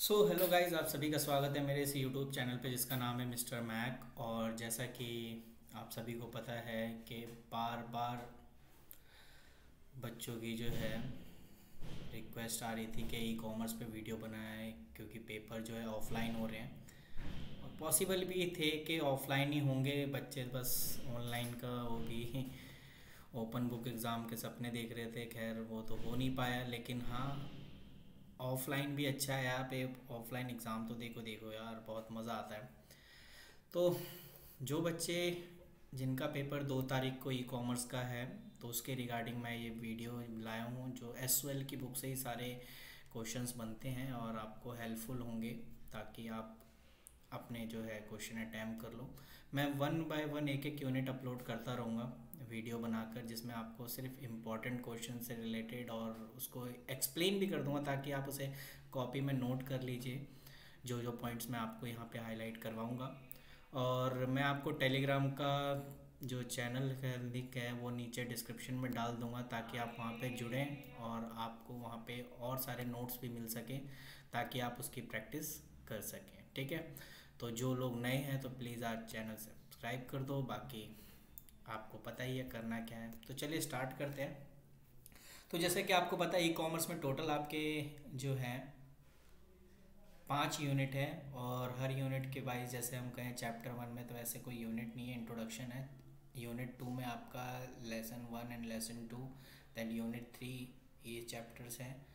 Hello guys, आप सभी का स्वागत है मेरे इस यूट्यूब चैनल पे जिसका नाम है मिस्टर मैक। और जैसा कि आप सभी को पता है कि बार बार बच्चों की जो है रिक्वेस्ट आ रही थी कि ई कॉमर्स पे वीडियो बनाए, क्योंकि पेपर जो है ऑफलाइन हो रहे हैं और पॉसिबल भी थे कि ऑफलाइन ही होंगे। बच्चे बस ऑनलाइन का वो भी ओपन बुक एग्ज़ाम के सपने देख रहे थे। खैर वो तो हो नहीं पाया, लेकिन हाँ, ऑफलाइन भी अच्छा है। आप ऑफलाइन एग्ज़ाम तो देखो देखो यार, बहुत मज़ा आता है। तो जो बच्चे जिनका पेपर 2 तारीख को ई कॉमर्स का है, तो उसके रिगार्डिंग मैं ये वीडियो लाया हूँ। जो एस की बुक से ही सारे क्वेश्चंस बनते हैं और आपको हेल्पफुल होंगे, ताकि आप अपने जो है क्वेश्चन अटैम्प्ट कर लो। मैं 1 बाय 1 एक एक यूनिट अपलोड करता रहूँगा वीडियो बनाकर, जिसमें आपको सिर्फ इम्पॉर्टेंट क्वेश्चन से रिलेटेड और उसको एक्सप्लेन भी कर दूँगा, ताकि आप उसे कॉपी में नोट कर लीजिए जो जो पॉइंट्स मैं आपको यहाँ पे हाईलाइट करवाऊँगा। और मैं आपको टेलीग्राम का जो चैनल का लिंक है वो नीचे डिस्क्रिप्शन में डाल दूँगा, ताकि आप वहाँ पे जुड़ें और आपको वहाँ पे और सारे नोट्स भी मिल सकें, ताकि आप उसकी प्रैक्टिस कर सकें। ठीक है, तो जो लोग नए हैं तो प्लीज़ आज चैनल सब्सक्राइब कर दो। बाकी आपको पता ही है करना क्या है, तो चलिए स्टार्ट करते हैं। तो जैसे कि आपको पता है, ई कॉमर्स में टोटल आपके जो हैं 5 यूनिट है। और हर यूनिट के वाइज, जैसे हम कहें चैप्टर 1 में तो ऐसे कोई यूनिट नहीं है, इंट्रोडक्शन है। यूनिट 2 में आपका lesson 1 and lesson 2, then unit 3 ये चैप्टर्स हैं।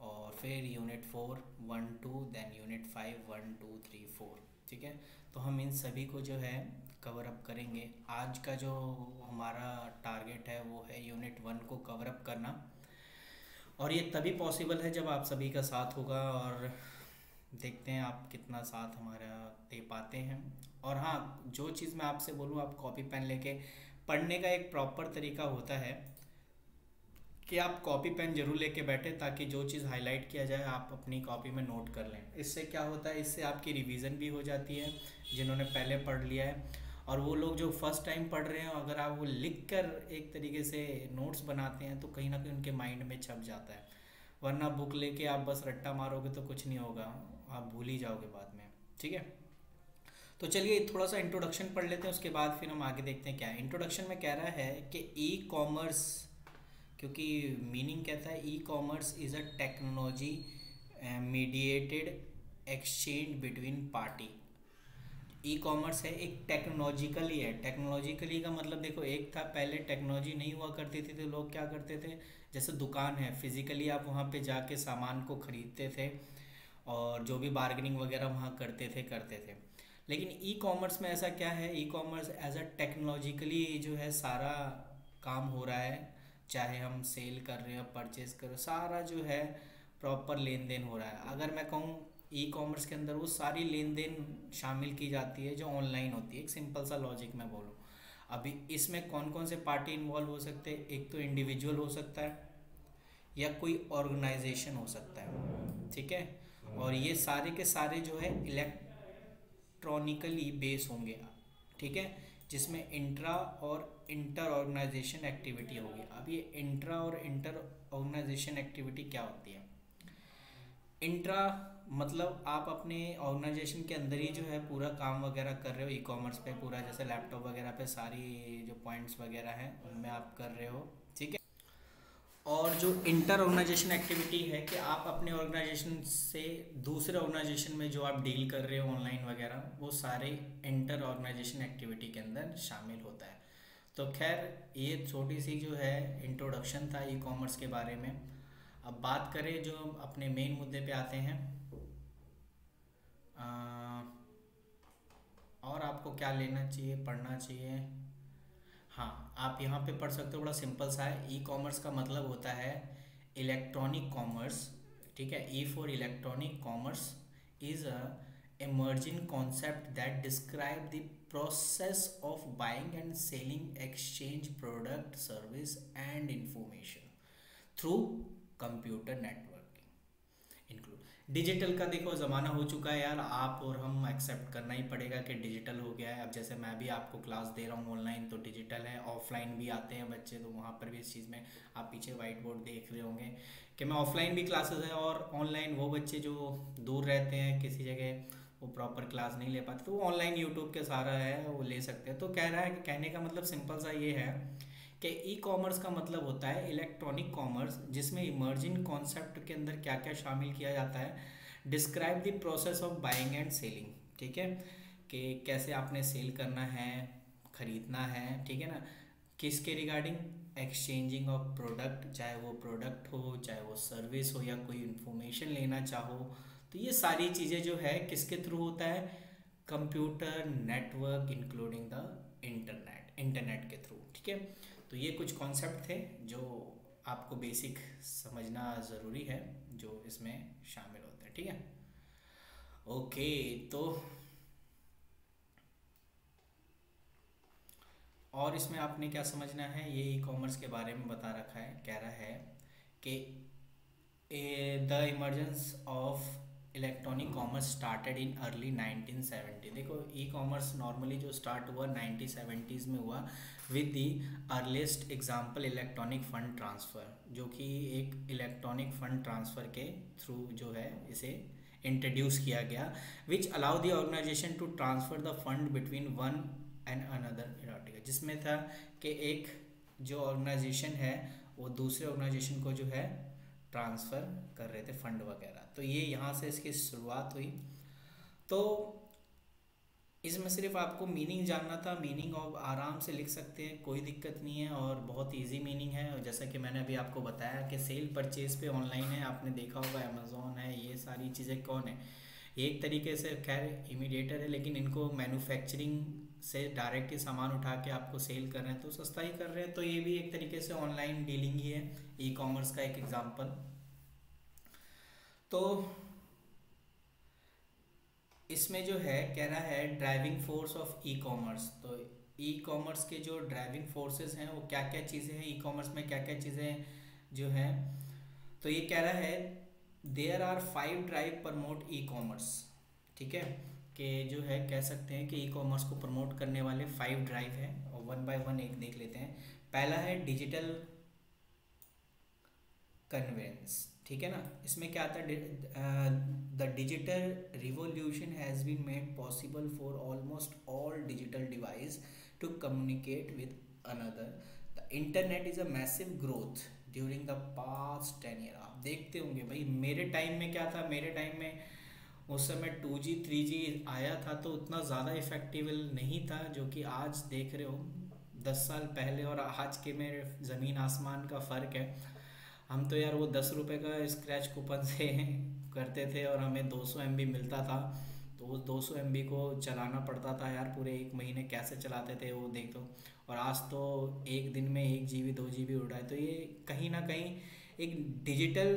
और फिर यूनिट 4 1 2, देन यूनिट 5 1 2 3 4। ठीक है, तो हम इन सभी को जो है कवर अप करेंगे। आज का जो हमारा टारगेट है वो है यूनिट 1 को कवर अप करना। और ये तभी पॉसिबल है जब आप सभी का साथ होगा, और देखते हैं आप कितना साथ हमारा दे पाते हैं। और हाँ, जो चीज़ मैं आपसे बोलूँ, आप कॉपी पेन लेके पढ़ने का एक प्रॉपर तरीका होता है कि आप कॉपी पेन जरूर लेके बैठे, ताकि जो चीज़ हाईलाइट किया जाए आप अपनी कॉपी में नोट कर लें। इससे क्या होता है, इससे आपकी रिवीजन भी हो जाती है जिन्होंने पहले पढ़ लिया है। और वो लोग जो फर्स्ट टाइम पढ़ रहे हैं, अगर आप वो लिख कर एक तरीके से नोट्स बनाते हैं तो कहीं ना कहीं उनके माइंड में छप जाता है। वरना बुक लेके आप बस रट्टा मारोगे तो कुछ नहीं होगा, आप भूल ही जाओगे बाद में। ठीक है, तो चलिए थोड़ा सा इंट्रोडक्शन पढ़ लेते हैं, उसके बाद फिर हम आगे देखते हैं क्या है। इंट्रोडक्शन में कह रहा है कि ई कॉमर्स, क्योंकि मीनिंग कहता है e commerce is a technology mediated exchange between party. E commerce है, एक टेक्नोलॉजिकली है। टेक्नोलॉजिकली का मतलब देखो, एक था पहले टेक्नोलॉजी नहीं हुआ करती थी तो लोग क्या करते थे, जैसे दुकान है, फिजिकली आप वहाँ पे जाके सामान को खरीदते थे और जो भी बार्गेनिंग वगैरह वहाँ करते थे। लेकिन ई कॉमर्स में ऐसा क्या है, e commerce as a technologically जो है सारा काम हो रहा है। चाहे हम सेल कर रहे हो, परचेज कर रहे हो, सारा जो है प्रॉपर लेन देन हो रहा है। अगर मैं कहूँ ई कॉमर्स के अंदर वो सारी लेन देन शामिल की जाती है जो ऑनलाइन होती है। एक सिंपल सा लॉजिक मैं बोलूँ, अभी इसमें कौन कौन से पार्टी इन्वॉल्व हो सकते हैं। एक तो इंडिविजुअल हो सकता है या कोई ऑर्गेनाइजेशन हो सकता है। ठीक है, और ये सारे के सारे जो है इलेक्ट्रॉनिकली बेस होंगे। ठीक है, जिसमें इंट्रा और इंटर ऑर्गेनाइजेशन एक्टिविटी होगी। अब ये इंट्रा और इंटर ऑर्गेनाइजेशन एक्टिविटी क्या होती है। इंट्रा मतलब आप अपने ऑर्गेनाइजेशन के अंदर ही जो है पूरा काम वगैरह कर रहे हो, ई कॉमर्स पे पूरा, जैसे लैपटॉप वगैरह पे सारी जो पॉइंट्स वगैरह हैं उनमें आप कर रहे हो। ठीक है, और जो इंटर ऑर्गेनाइजेशन एक्टिविटी है कि आप अपने ऑर्गेनाइजेशन से दूसरे ऑर्गेनाइजेशन में जो आप डील कर रहे हो ऑनलाइन वगैरह, वो सारे इंटर ऑर्गेनाइजेशन एक्टिविटी के अंदर शामिल होता है। तो खैर, ये छोटी सी जो है इंट्रोडक्शन था ई कॉमर्स के बारे में। अब बात करें, जो अपने मेन मुद्दे पे आते हैं। अ, और आपको क्या लेना चाहिए, पढ़ना चाहिए। हाँ, आप यहाँ पे पढ़ सकते हो, बड़ा सिंपल सा है। ई कॉमर्स का मतलब होता है इलेक्ट्रॉनिक कॉमर्स। ठीक है, E for electronic commerce is a emerging concept that describe the process of buying and selling exchange product service and information through computer networking include। Digital का देखो ज़माना हो चुका है यार, आप और हम एक्सेप्ट करना ही पड़ेगा कि डिजिटल हो गया है। अब जैसे मैं भी आपको क्लास दे रहा हूँ ऑनलाइन तो डिजिटल है, ऑफलाइन भी आते हैं बच्चे तो वहाँ पर भी इस चीज़ में आप पीछे वाइट बोर्ड देख रहे होंगे कि मैं ऑफलाइन भी क्लासेस है, और ऑनलाइन वो बच्चे जो दूर रहते हैं किसी जगह, वो प्रॉपर क्लास नहीं ले पाते तो वो ऑनलाइन यूट्यूब के सहारा है वो ले सकते हैं। तो कह रहा है कि कहने का मतलब सिंपल सा ये है कि ई कॉमर्स का मतलब होता है इलेक्ट्रॉनिक कॉमर्स, जिसमें इमर्जिंग कॉन्सेप्ट के अंदर क्या क्या शामिल किया जाता है। Describe the process of buying and selling, ठीक है, कि कैसे आपने सेल करना है, खरीदना है, ठीक है ना, किसके रिगार्डिंग, एक्सचेंजिंग ऑफ प्रोडक्ट, चाहे वो प्रोडक्ट हो चाहे वो सर्विस हो या कोई इंफॉर्मेशन लेना चाहो, तो ये सारी चीज़ें जो है किसके थ्रू होता है, computer network including the internet के थ्रू, ठीक है। तो ये कुछ कॉन्सेप्ट थे जो आपको बेसिक समझना ज़रूरी है, जो इसमें शामिल होते हैं, ठीक है। ओके, तो और इसमें आपने क्या समझना है, ये ई कॉमर्स के बारे में बता रखा है, कह रहा है कि the emergence of electronic commerce started in early 1970। देखो ई कॉमर्स नॉर्मली जो स्टार्ट हुआ 1970s में हुआ with the earliest example electronic fund transfer, जो कि एक इलेक्ट्रॉनिक फंड ट्रांसफ़र के थ्रू जो है इसे इंट्रोड्यूस किया गया, which allow the organisation to transfer the fund between one and another, जिसमें था कि एक जो ऑर्गेनाइजेशन है वो दूसरे ऑर्गेनाइजेशन को जो है ट्रांसफ़र कर रहे थे फंड वगैरह। तो ये यहाँ से इसकी शुरुआत हुई। तो इसमें सिर्फ आपको मीनिंग जानना था, मीनिंग आप आराम से लिख सकते हैं, कोई दिक्कत नहीं है और बहुत इजी मीनिंग है। और जैसा कि मैंने अभी आपको बताया कि सेल परचेज पे ऑनलाइन है, आपने देखा होगा अमेज़ॉन है, ये सारी चीज़ें कौन है, ये एक तरीके से खैर इमीडिएटर है, लेकिन इनको मैन्युफैक्चरिंग से डायरेक्ट ही सामान उठा के आपको सेल कर रहे हैं तो सस्ता ही कर रहे हैं, तो ये भी एक तरीके से ऑनलाइन डीलिंग ही है, ई कॉमर्स का एक एग्जांपल। तो इसमें जो है कह रहा है driving force of e commerce, तो ई कॉमर्स के जो ड्राइविंग फोर्सेस हैं वो क्या क्या चीज़ें हैं, ई कॉमर्स में क्या क्या चीज़ें जो हैं, तो ये कह रहा है there are 5 drive promote e commerce, ठीक है, कि जो है कह सकते हैं कि ई कॉमर्स को प्रमोट करने वाले 5 ड्राइव हैं, और वन बाय वन एक देख लेते हैं। पहला है डिजिटल कन्वेंस, ठीक है ना, इसमें क्या आता है, the digital revolution has been made possible for almost all digital device to communicate with another. The internet is a massive growth during the past 10 year. आप देखते होंगे भाई, मेरे टाइम में क्या था, मेरे टाइम में उस समय 2G 3G आया था तो उतना ज़्यादा इफेक्टिव नहीं था, जो कि आज देख रहे हो 10 साल पहले और आज के में ज़मीन आसमान का फ़र्क है। हम तो यार वो 10 रुपए का स्क्रैच कूपन से करते थे और हमें 200 MB मिलता था, तो उस 200 MB को चलाना पड़ता था यार, पूरे एक महीने कैसे चलाते थे वो देख दो। और आज तो एक दिन में 1 GB 2 GB उड़ा है, तो ये कहीं ना कहीं एक डिजिटल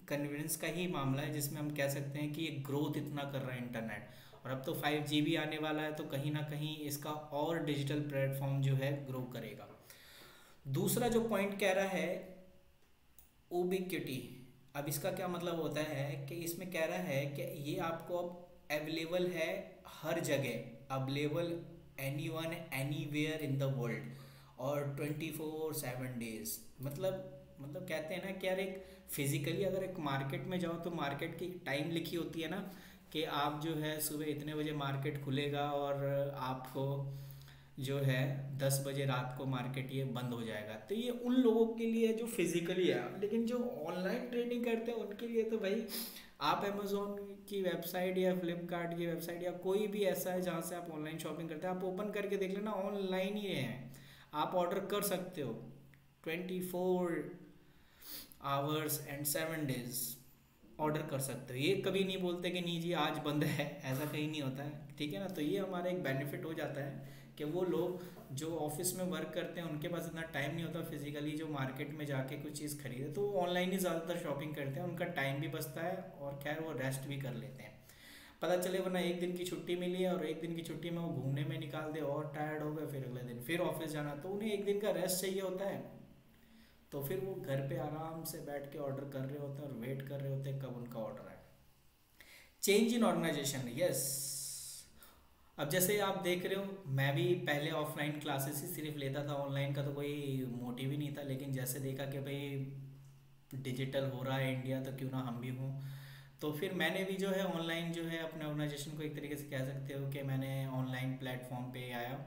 कन्वीनियंस का ही मामला है, जिसमें हम कह सकते हैं कि ये ग्रोथ इतना कर रहा है इंटरनेट, और अब तो 5G आने वाला है, तो कहीं ना कहीं इसका और डिजिटल प्लेटफॉर्म जो है ग्रो करेगा। दूसरा जो पॉइंट कह रहा है उबिक्विटी, अब इसका क्या मतलब होता है कि इसमें कह रहा है कि ये आपको अब अवेलेबल है हर जगह, available any one anywhere in the world, और 24/7 डेज, मतलब कहते हैं ना कि यार एक फिजिकली अगर एक मार्केट में जाओ तो मार्केट की टाइम लिखी होती है ना, कि आप जो है सुबह इतने बजे मार्केट खुलेगा और आपको जो है 10 बजे रात को मार्केट ये बंद हो जाएगा। तो ये उन लोगों के लिए जो फिजिकली है, लेकिन जो ऑनलाइन ट्रेडिंग करते हैं उनके लिए तो भाई आप अमेजोन की वेबसाइट या फ्लिपकार्ट की वेबसाइट या कोई भी ऐसा है जहाँ से आप ऑनलाइन शॉपिंग करते हैं, आप ओपन करके देख लेना, ऑनलाइन ही है, आप ऑर्डर कर सकते हो 24 hours and 7 days ऑर्डर कर सकते हो। ये कभी नहीं बोलते कि नहीं जी आज बंद है, ऐसा कहीं नहीं होता है, ठीक है ना। तो ये हमारा एक बेनिफिट हो जाता है कि वो लोग जो ऑफिस में वर्क करते हैं उनके पास इतना टाइम नहीं होता फिजिकली जो मार्केट में जाके कुछ चीज़ खरीदे, तो वो ऑनलाइन ही ज़्यादातर शॉपिंग करते हैं, उनका टाइम भी बचता है और खैर वो रेस्ट भी कर लेते हैं, पता चले वरना एक दिन की छुट्टी मिली है और एक दिन की छुट्टी में वो घूमने में निकाल दे और टायर्ड हो गए, फिर अगले दिन फिर ऑफिस जाना, तो उन्हें एक दिन का रेस्ट चाहिए होता है, तो फिर वो घर पे आराम से बैठ के ऑर्डर कर रहे होते हैं और वेट कर रहे होते हैं कब उनका ऑर्डर आए। Change in organization, yes. अब जैसे आप देख रहे हो, मैं भी पहले ऑफलाइन क्लासेस ही सिर्फ लेता था, ऑनलाइन का तो कोई मोटिव ही नहीं था। लेकिन जैसे देखा कि भाई डिजिटल हो रहा है इंडिया, तो क्यों ना हम भी हों। तो फिर मैंने भी जो है ऑनलाइन जो है अपने ऑर्गेनाइजेशन को एक तरीके से कह सकते हो कि मैंने ऑनलाइन प्लेटफॉर्म पे आया।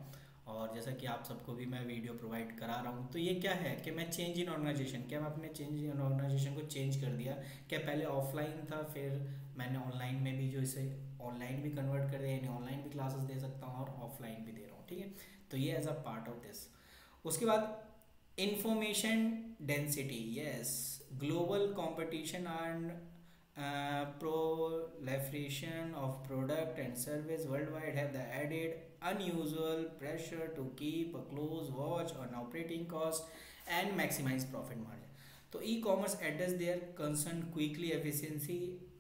और जैसा कि आप सबको भी मैं वीडियो प्रोवाइड करा रहा हूँ, तो ये क्या है कि मैं चेंज इन ऑर्गेनाइजेशन, क्या मैं अपने चेंज इन ऑर्गेनाइजेशन को चेंज कर दिया। क्या पहले ऑफलाइन था, फिर मैंने ऑनलाइन में भी जो इसे ऑनलाइन भी कन्वर्ट कर दिया, यानी ऑनलाइन भी क्लासेस दे सकता हूँ और ऑफलाइन भी दे रहा हूँ, ठीक है। तो ये as a part of this. उसके बाद information density, yes. Global competition and proliferation of product and service worldwide have the added unusual pressure to keep a close watch on operating cost and maximize profit margin. तो e commerce address their concern quickly efficiency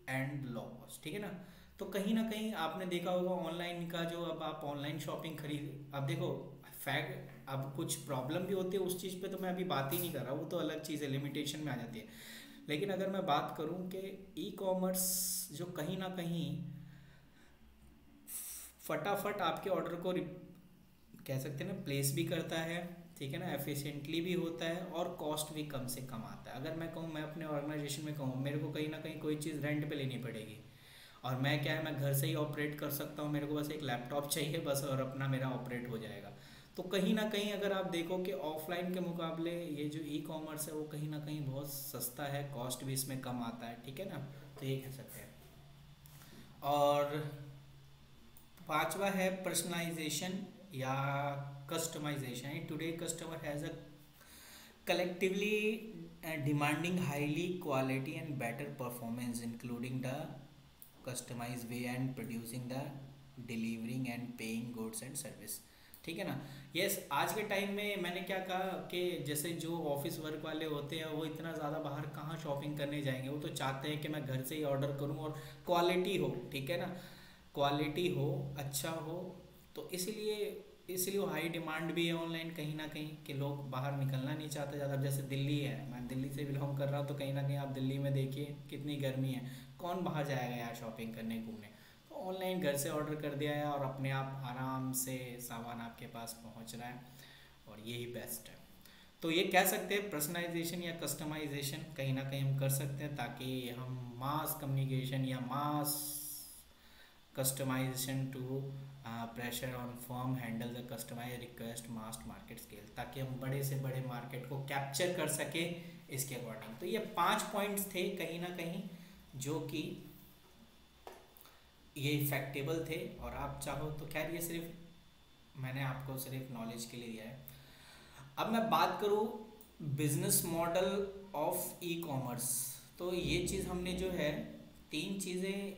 and low cost, ठीक है ना। तो कहीं ना कहीं आपने देखा होगा ऑनलाइन का, जो अब आप ऑनलाइन शॉपिंग खरीद, अब देखो फैक्ट, अब कुछ प्रॉब्लम भी होती है उस चीज़ पे, तो मैं अभी बात ही नहीं कर रहा, वो तो अलग चीज़ है, लिमिटेशन में आ जाती है। लेकिन अगर मैं बात करूं कि ई कॉमर्स जो कहीं ना कहीं फटाफट आपके ऑर्डर को कह सकते हैं ना प्लेस भी करता है, ठीक है ना, एफिशिएंटली भी होता है और कॉस्ट भी कम से कम आता है। अगर मैं कहूँ, मैं अपने ऑर्गेनाइजेशन में कहूँ, मेरे को कहीं ना कहीं कोई चीज़ रेंट पे लेनी पड़ेगी, और मैं क्या है, मैं घर से ही ऑपरेट कर सकता हूँ, मेरे को बस एक लैपटॉप चाहिए बस, और अपना मेरा ऑपरेट हो जाएगा। तो कहीं ना कहीं अगर आप देखो कि ऑफलाइन के मुकाबले ये जो ई कॉमर्स है वो कहीं ना कहीं बहुत सस्ता है, कॉस्ट भी इसमें कम आता है, ठीक है ना। तो ये कह सकते हैं। और पांचवा है पर्सनलाइजेशन या customization. Today customer has a collectively demanding highly quality and better performance including the customized way and producing the delivering and paying goods and service, ठीक है ना। यस, आज के टाइम में मैंने क्या कहा कि जैसे जो ऑफिस वर्क वाले होते हैं वो इतना ज़्यादा बाहर कहाँ शॉपिंग करने जाएंगे, वो तो चाहते हैं कि मैं घर से ही ऑर्डर करूँ और क्वालिटी हो, ठीक है ना, क्वालिटी हो, अच्छा हो। तो इसलिए वो हाई डिमांड भी है ऑनलाइन कहीं ना कहीं, कि लोग बाहर निकलना नहीं चाहते ज़्यादा। जैसे दिल्ली है, मैं दिल्ली से बिलोंग कर रहा हूँ, तो कहीं ना कहीं आप दिल्ली में देखिए कितनी गर्मी है, कौन बाहर जाएगा यार शॉपिंग करने घूमने। तो ऑनलाइन घर से ऑर्डर कर दिया है और अपने आप आराम से सामान आपके पास पहुँच रहा है, और यही बेस्ट है। तो ये कह सकते हैं पर्सनलाइजेशन या कस्टमाइजेशन कहीं ना कहीं हम कर सकते हैं, ताकि हम मास कम्युनिकेशन या मास customization to pressure on firm handle the customized request mass market scale, ताकि हम बड़े से बड़े मार्केट को कैप्चर कर सके इसके अकॉर्डिंग। तो ये 5 पॉइंट्स थे कहीं ना कहीं जो कि ये इफेक्टेबल थे, और आप चाहो तो खैर ये सिर्फ मैंने आपको सिर्फ नॉलेज के लिए दिया है। अब मैं बात करूँ business model of e commerce, तो ये चीज़ हमने जो है 3 चीज़ें,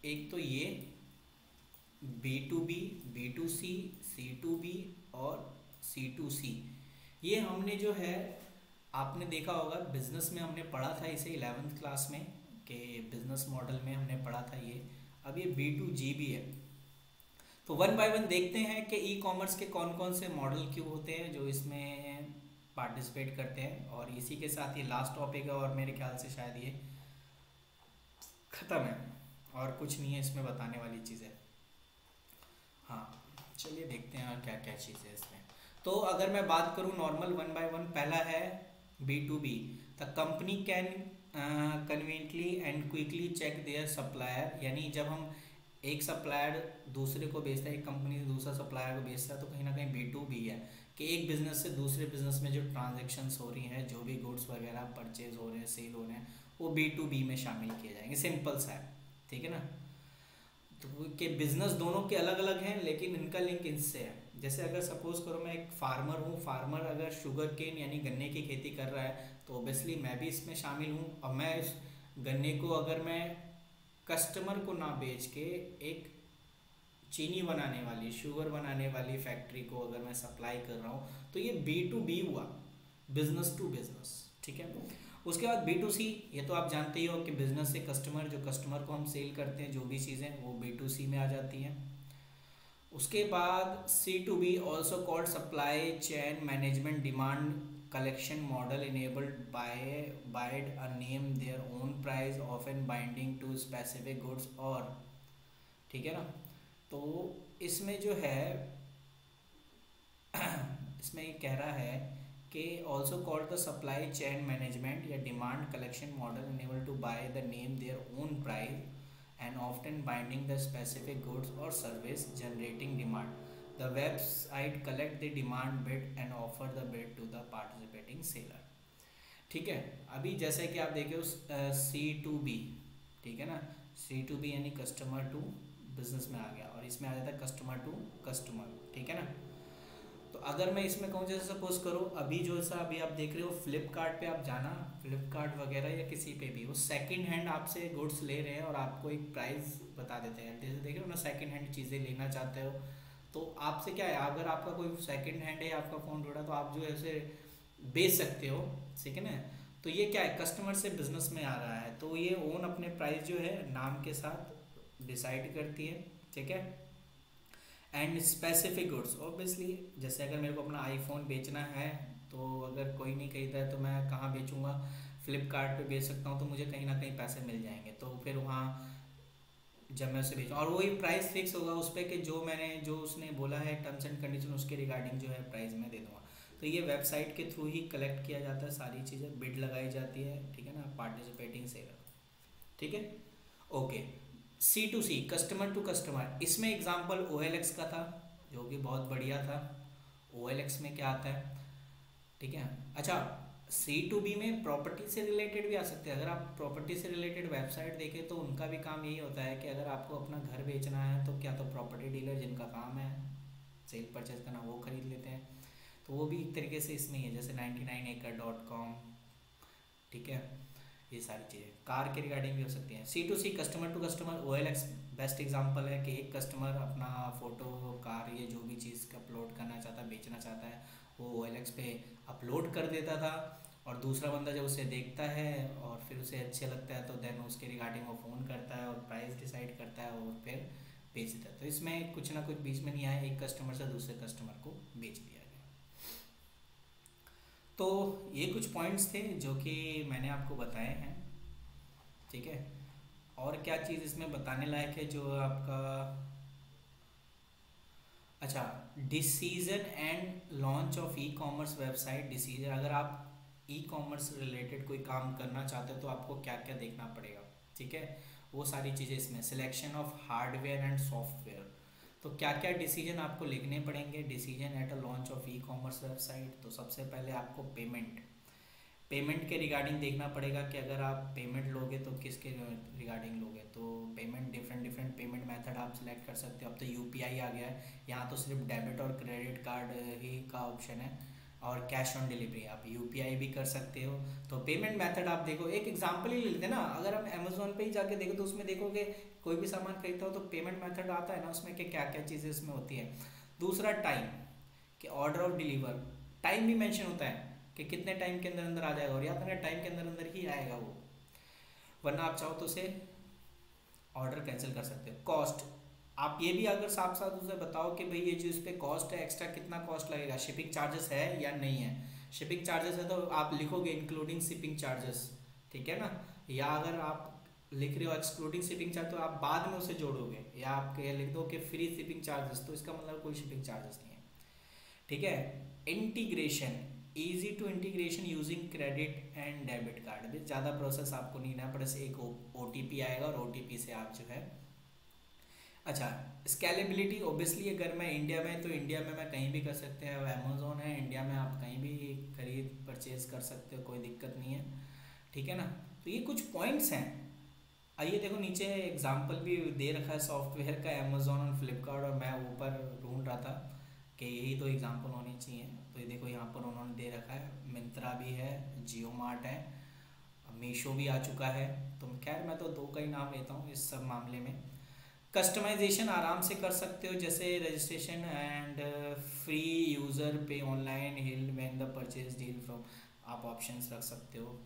एक तो ये B2B, B2C, C2B और C2C, ये हमने जो है आपने देखा होगा बिजनेस में हमने पढ़ा था इसे 11th क्लास में, कि बिजनेस मॉडल में हमने पढ़ा था ये। अब ये B2G भी है। तो वन बाय वन देखते हैं कि ई कॉमर्स के कौन कौन से मॉडल क्यों होते हैं जो इसमें पार्टिसिपेट करते हैं। और इसी के साथ ये लास्ट टॉपिक है, और मेरे ख्याल से शायद ये ख़त्म है, और कुछ नहीं है इसमें बताने वाली चीज़ें। हाँ, चलिए देखते हैं और क्या क्या चीज़ है इसमें। तो अगर मैं बात करूँ नॉर्मल वन बाय वन, पहला है B2B। The company can conveniently and quickly check their supplier, यानी जब हम एक सप्लायर दूसरे को बेचता है, एक कंपनी से दूसरा सप्लायर को बेचता है, तो कहीं ना कहीं B2B है कि एक बिजनेस से दूसरे बिजनेस में जो ट्रांजेक्शन्स हो रही हैं, जो भी गुड्स वगैरह परचेज हो रहे हैं, सेल हो रहे हैं, वो B2B में शामिल किए जाएंगे। सिंपल सा है, ठीक है ना। तो के बिजनेस दोनों के अलग अलग हैं, लेकिन इनका लिंक इनसे है। जैसे अगर सपोज करो मैं एक फार्मर हूँ, फार्मर अगर शुगर केन यानी गन्ने की खेती कर रहा है, तो ओबियसली मैं भी इसमें शामिल हूँ। और मैं इस गन्ने को अगर मैं कस्टमर को ना बेच के एक चीनी बनाने वाली, शुगर बनाने वाली फैक्ट्री को अगर मैं सप्लाई कर रहा हूँ, तो ये B2B हुआ, बिजनेस टू बिजनेस, ठीक है। उसके बाद B2C, ये तो आप जानते ही हो कि बिजनेस से कस्टमर, जो कस्टमर को हम सेल करते हैं जो भी चीज़ें, वो B2C में आ जाती हैं। उसके बाद C2B, also called supply chain management demand collection model, enabled by a name their own price often binding to specific goods और, ठीक है ना। तो इसमें जो है इसमें ये कह रहा है कि also called the supply chain management या demand collection model enable to buy the name their own price and often binding the specific goods or service generating demand. The website collect the demand bid and offer the bid to the participating seller. ठीक है, अभी जैसे कि आप देखिए C2B, ठीक है ना, C2B यानी कस्टमर टू बिजनेस में आ गया और इसमें आ जाता है कस्टमर टू कस्टमर, ठीक है ना। तो अगर मैं इसमें कहूँ जैसे सपोज करो अभी जो सा अभी आप देख रहे हो फ्लिपकार्ट पे आप जाना, फ्लिपकार्ट वगैरह या किसी पे भी वो सेकंड हैंड आपसे गुड्स ले रहे हैं और आपको एक प्राइस बता देते हैं। जैसे देख रहे हो ना, सेकंड हैंड चीज़ें लेना चाहते हो तो आपसे क्या है, अगर आपका कोई सेकंड हैंड है आपका फ़ोन ढूंढा तो आप जो है उसे बेच सकते हो, ठीक है ना। तो ये क्या है, कस्टमर से बिजनेस में आ रहा है तो ये ओन अपने प्राइस जो है नाम के साथ डिसाइड करती है, ठीक है। एंड स्पेसिफिक गुड्स ऑब्वियसली, जैसे अगर मेरे को अपना आईफोन बेचना है तो अगर कोई नहीं खरीदा है तो मैं कहाँ बेचूंगा, फ्लिपकार्ट पे बेच सकता हूँ, तो मुझे कहीं ना कहीं पैसे मिल जाएंगे। तो फिर वहाँ जब मैं उसे बेचूँ और वही प्राइस फिक्स होगा उस पर कि जो उसने बोला है टर्म्स एंड कंडीशन उसके रिगार्डिंग जो है प्राइस मैं दे दूँगा। तो ये वेबसाइट के थ्रू ही कलेक्ट किया जाता है, सारी चीज़ें बिड लगाई जाती है, ठीक है ना, पार्टिसिपेटिंग सेलर, ठीक है। Okay, C2C customer to customer, इसमें एग्जांपल OLX का था जो कि बहुत बढ़िया था। OLX में क्या आता है, ठीक है। अच्छा, C2B में प्रॉपर्टी से रिलेटेड भी आ सकते हैं। अगर आप प्रॉपर्टी से रिलेटेड वेबसाइट देखें तो उनका भी काम यही होता है कि अगर आपको अपना घर बेचना है तो क्या तो प्रॉपर्टी डीलर जिनका काम है सेल परचेज करना वो खरीद लेते हैं, तो वो भी एक तरीके से इसमें ही है, जैसे 99acre.com, ठीक है। ये सारी चीज़ें कार के रिगार्डिंग भी हो सकती हैं। C2C customer to customer, OLX best example है कि एक कस्टमर अपना फ़ोटो कार ये जो भी चीज़ अपलोड करना चाहता है, बेचना चाहता है, वो OLX पे अपलोड कर देता था और दूसरा बंदा जब उसे देखता है और फिर उसे अच्छे लगता है तो देन उसके रिगार्डिंग वो फ़ोन करता है और प्राइस डिसाइड करता है और फिर बेच देता है। तो इसमें कुछ ना कुछ बीच में नहीं आया, एक कस्टमर से दूसरे कस्टमर को बेच दिया गया। तो ये कुछ पॉइंट्स थे जो कि मैंने आपको बताए हैं, ठीक है। और क्या चीज़ इसमें बताने लायक है जो आपका, अच्छा, decision and launch of e commerce website decision, अगर आप ई कॉमर्स रिलेटेड कोई काम करना चाहते हो तो आपको क्या क्या देखना पड़ेगा, ठीक है, वो सारी चीज़ें इसमें, selection of hardware and software, तो क्या क्या डिसीजन आपको लिखने पड़ेंगे decision at a launch of e commerce website. तो सबसे पहले आपको पेमेंट के रिगार्डिंग देखना पड़ेगा कि अगर आप पेमेंट लोगे तो किसके रिगार्डिंग लोगे। तो पेमेंट डिफरेंट पेमेंट मेथड आप सिलेक्ट कर सकते हो। अब तो UPI आ गया है, यहाँ तो सिर्फ डेबिट और क्रेडिट कार्ड ही का ऑप्शन है और कैश ऑन डिलीवरी आप UPI भी कर सकते हो। तो पेमेंट मेथड आप देखो, एक एग्जांपल ही ले लेते ना, अगर हम अमेजोन पे ही जाके देखो तो उसमें देखोगे कोई भी सामान खरीदता हो तो पेमेंट मेथड आता है ना उसमें कि क्या क्या चीज़ें इसमें होती है। दूसरा टाइम, कि ऑर्डर ऑफ डिलीवर, टाइम भी मेंशन होता है कि कितने टाइम के अंदर अंदर आ जाएगा और याद रखना टाइम के अंदर अंदर ही आएगा वो, वरना आप चाहो तो उसे ऑर्डर कैंसिल कर सकते हो। कॉस्ट, आप ये भी अगर साफ साफ उसे बताओ कि भाई ये जो इस पे कॉस्ट है एक्स्ट्रा कितना कॉस्ट लगेगा, शिपिंग चार्जेस है या नहीं है। शिपिंग चार्जेस है तो आप लिखोगे इंक्लूडिंग शिपिंग चार्जेस, ठीक है ना, या अगर आप लिख रहे हो एक्सक्लूडिंग शिपिंग चार्ज तो आप बाद में उसे जोड़ोगे, या आप लिख दो कि फ्री शिपिंग चार्जेस, तो इसका मतलब कोई शिपिंग चार्जेस नहीं है, ठीक है। Integration, easy to integration using credit and debit card, भी ज़्यादा प्रोसेस आपको नहीं ना पड़े, एक OTP आएगा और OTP से आप जो है, अच्छा, स्केलेबिलिटी, ओबियसली अगर मैं इंडिया में तो इंडिया में मैं कहीं भी कर सकते हैं, अमेजोन है इंडिया में, आप कहीं भी खरीद परचेज कर सकते हो, कोई दिक्कत नहीं है, ठीक है ना। तो ये कुछ पॉइंट्स हैं। आइए देखो नीचे एग्जाम्पल भी दे रखा है सॉफ्टवेयर का, अमेजोन और फ्लिपकार्ट, और मैं ऊपर ढूंढ रहा था कि यही तो एग्जाम्पल होने चाहिए। तो ये देखो यहाँ पर उन्होंने दे रखा है, मिंत्रा भी है, जियो मार्ट है, मीशो भी आ चुका है। तो खैर मैं तो दो का ही नाम लेता हूँ इस सब मामले में। कस्टमाइजेशन आराम से कर सकते हो, जैसे रजिस्ट्रेशन एंड फ्री यूज़र पे online hill when the purchase deal from, आप ऑप्शंस रख सकते हो।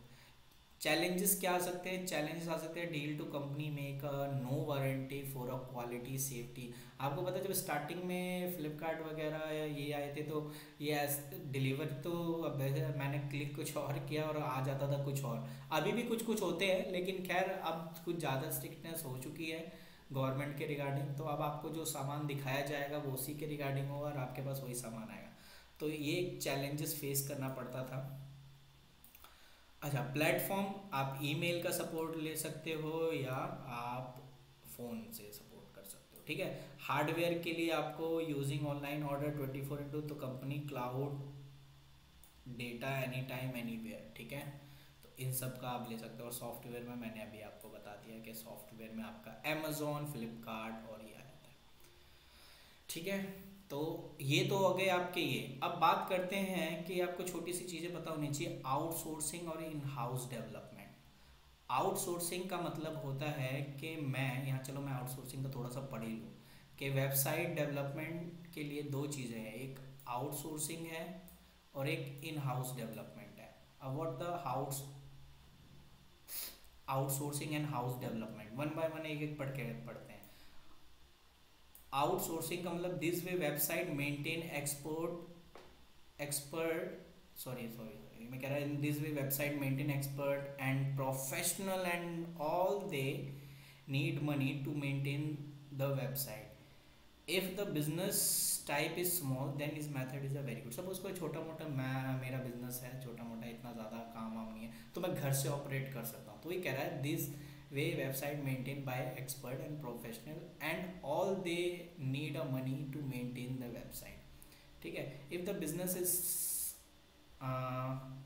चैलेंजेस क्या आ सकते हैं? चैलेंजेस आ सकते हैं, deal to company make no warranty for a quality safety. आपको पता है जब स्टार्टिंग में फ्लिपकार्ट वगैरह ये आए थे तो ये डिलीवर तो अब मैंने क्लिक कुछ और किया और आ जाता था कुछ और। अभी भी कुछ कुछ होते हैं, लेकिन खैर अब कुछ ज़्यादा स्ट्रिक्टनेस हो चुकी है गवर्नमेंट के रिगार्डिंग। तो अब आपको जो सामान दिखाया जाएगा वो उसी के रिगार्डिंग होगा और आपके पास वही सामान आएगा। तो ये चैलेंजेस फेस करना पड़ता था। अच्छा, प्लेटफॉर्म आप ईमेल का सपोर्ट ले सकते हो या आप फ़ोन से सपोर्ट कर सकते हो, ठीक है। हार्डवेयर के लिए आपको यूजिंग ऑनलाइन ऑर्डर 24/2 तो company cloud data any time anywhere, ठीक है। तो इन सब का आप ले सकते हो। और सॉफ्टवेयर में मैंने अभी आपको बता दिया कि सॉफ्टवेयर में आपका अमेजोन, फ्लिपकार्ट और ये आ जाता है, ठीक है। तो ये तो हो गए आपके ये। अब बात करते हैं कि आपको छोटी सी चीज़ें पता होनी चाहिए, आउटसोर्सिंग और इन हाउस डेवलपमेंट। आउटसोर्सिंग का मतलब होता है कि मैं यहाँ, चलो मैं आउटसोर्सिंग का थोड़ा सा पढ़ ही लूँ कि वेबसाइट डेवलपमेंट के लिए दो चीज़ें हैं, एक आउटसोर्सिंग है और एक इन हाउस डेवलपमेंट है। अब what the house outsourcing and house development, one by one एक एक पढ़ के पढ़ते हैं। आउटसोर्सिंग का मतलब this way website maintain expert sorry मैं कह रहा in this way website maintain expert and professional and all they need money to maintain the website. If the business type is small then is method is a very good. Suppose कोई छोटा मोटा, मैं मेरा business है छोटा मोटा, इतना ज़्यादा काम वाम नहीं है, तो मैं घर से ऑपरेट कर सकता हूँ। तो ये कह रहा है this way website maintain by expert and professional and all they need a money to maintain the website, ठीक है। If the business is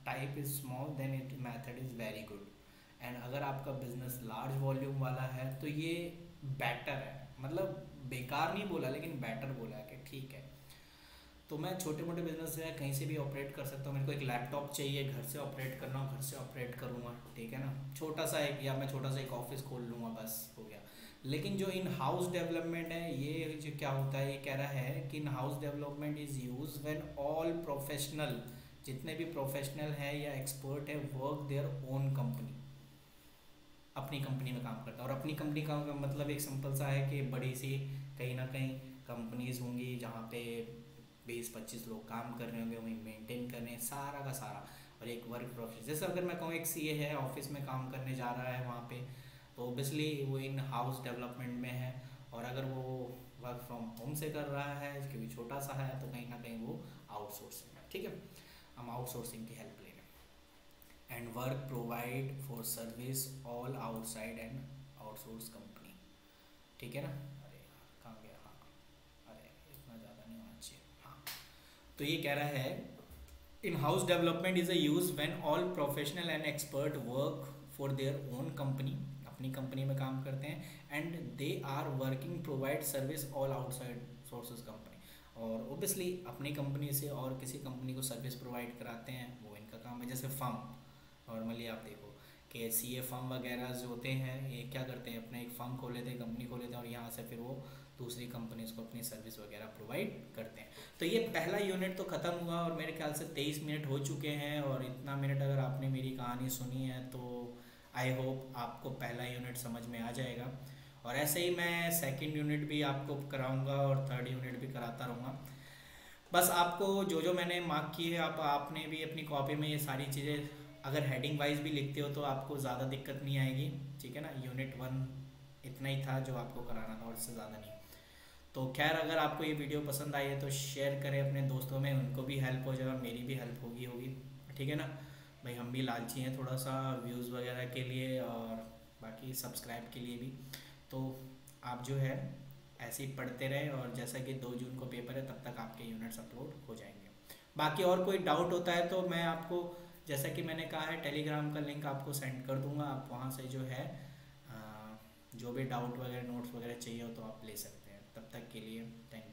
type is small then it method is very good. And अगर आपका business large volume वाला है तो ये better है, मतलब बेकार नहीं बोला लेकिन बेटर बोला है कि ठीक है। तो मैं छोटे मोटे बिजनेस जो है कहीं से भी ऑपरेट कर सकता हूँ। मेरे को एक लैपटॉप चाहिए, घर से ऑपरेट करना हो घर से ऑपरेट करूँगा, ठीक है ना। छोटा सा एक, या मैं छोटा सा एक ऑफिस खोल लूँगा, बस हो गया। लेकिन जो इन हाउस डेवलपमेंट है, ये जो क्या होता है, ये कह रहा है कि इन house development is use when all professional, जितने भी प्रोफेशनल है या एक्सपर्ट है, वर्क देयर ओन कंपनी, अपनी कंपनी में काम करता है। और अपनी कंपनी का मतलब एक सिंपल सा है कि बड़ी सी कहीं ना कहीं कंपनीज होंगी जहाँ पे 20-25 लोग काम कर रहे होंगे, वहीं मेंटेन कर रहे हैं सारा का सारा। और एक वर्क प्रोफेशन, जैसे अगर मैं कहूँ एक सीए है ऑफिस में काम करने जा रहा है वहाँ पे, तो ओबियसली वो इन हाउस डेवलपमेंट में है। और अगर वो वर्क फ्रॉम होम से कर रहा है क्योंकि छोटा सा है, तो कहीं ना कहीं वो आउटसोर्सिंग है, ठीक है। हम आउटसोर्सिंग की हेल्प ले रहे हैं। And work provide for service all outside and outsource company, ठीक है ना। अरे यार कहाँ गया, हाँ, अरे इतना ज़्यादा नहीं होना चाहिए, हाँ। तो ये कह रहा है in house development is a use when all professional and expert work for their own company, अपनी कंपनी में काम करते हैं। And they are working provide service all outside sources company, और ओबियसली अपनी कंपनी से और किसी कंपनी को सर्विस प्रोवाइड कराते हैं, वो इनका काम है। जैसे फर्म, नॉर्मली आप देखो कि सीए फर्म वगैरह जो होते हैं, ये क्या करते हैं, अपना एक फर्म खोल लेते हैं, कंपनी खोल लेते हैं, और यहाँ से फिर वो दूसरी कंपनीज को अपनी सर्विस वगैरह प्रोवाइड करते हैं। तो ये पहला यूनिट तो ख़त्म हुआ और मेरे ख्याल से 23 मिनट हो चुके हैं। और इतना मिनट अगर आपने मेरी कहानी सुनी है तो आई होप आपको पहला यूनिट समझ में आ जाएगा। और ऐसे ही मैं सेकंड यूनिट भी आपको कराऊंगा और थर्ड यूनिट भी कराता रहूँगा। बस आपको जो जो मैंने मार्क की है, आपने भी अपनी कॉपी में ये सारी चीज़ें अगर हेडिंग वाइज भी लिखते हो तो आपको ज़्यादा दिक्कत नहीं आएगी, ठीक है ना। यूनिट 1 इतना ही था जो आपको कराना था और इससे ज़्यादा नहीं। तो खैर अगर आपको ये वीडियो पसंद आई है तो शेयर करें अपने दोस्तों में, उनको भी हेल्प हो जाएगा, मेरी भी हेल्प होगी, ठीक है ना। भाई हम भी लालची हैं थोड़ा सा व्यूज़ वगैरह के लिए और बाकी सब्सक्राइब के लिए भी। तो आप जो है ऐसे ही पढ़ते रहे, और जैसा कि 2 जून को पेपर है तब तक आपके यूनिट्स अपलोड हो जाएंगे। बाकी और कोई डाउट होता है तो मैं आपको, जैसा कि मैंने कहा है, टेलीग्राम का लिंक आपको सेंड कर दूंगा। आप वहाँ से जो है जो भी डाउट वगैरह नोट्स वगैरह चाहिए हो तो आप ले सकते हैं। तब तक के लिए थैंक यू।